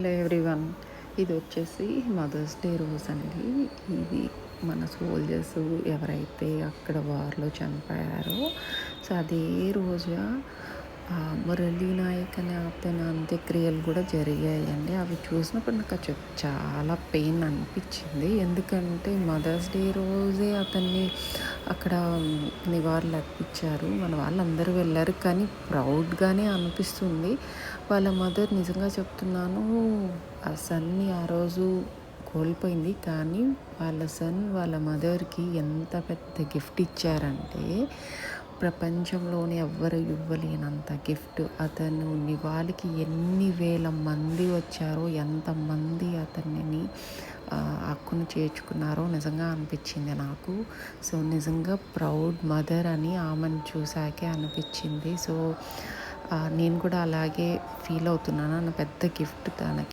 Hello everyone. ఇది వచ్చేసి mothers day రోజు అండి. ఇది మన సోల్జర్స్ ఎవరైతే అక్కడ వార్లో చనిపోయారో, సో అదే రోజు మురళీ నాయక్ అనే అతని అంత్యక్రియలు కూడా జరిగాయండి. అవి చూసినప్పుడు నాకు చాలా పెయిన్ అనిపించింది. ఎందుకంటే మదర్స్ డే రోజే అతన్ని అక్కడ నివాళులు అర్పించారు. మన వాళ్ళందరూ వెళ్ళారు, కానీ ప్రౌడ్గానే అనిపిస్తుంది. వాళ్ళ మదర్, నిజంగా చెప్తున్నాను, ఆ సన్ని ఆ రోజు కోల్పోయింది, కానీ వాళ్ళ సన్ వాళ్ళ మదర్కి ఎంత పెద్ద గిఫ్ట్ ఇచ్చారంటే ప్రపంచంలోనే ఎవ్వరు ఇవ్వలేనంత గిఫ్ట్. అతను నివాళికి ఎన్ని వేల మంది వచ్చారో, ఎంతమంది అతనిని హక్కును చేర్చుకున్నారో నిజంగా అనిపించింది నాకు. సో నిజంగా ప్రౌడ్ మదర్ అని ఆమెను చూసాకే అనిపించింది. సో నేను కూడా అలాగే ఫీల్ అవుతున్నాను. పెద్ద గిఫ్ట్ తనకి.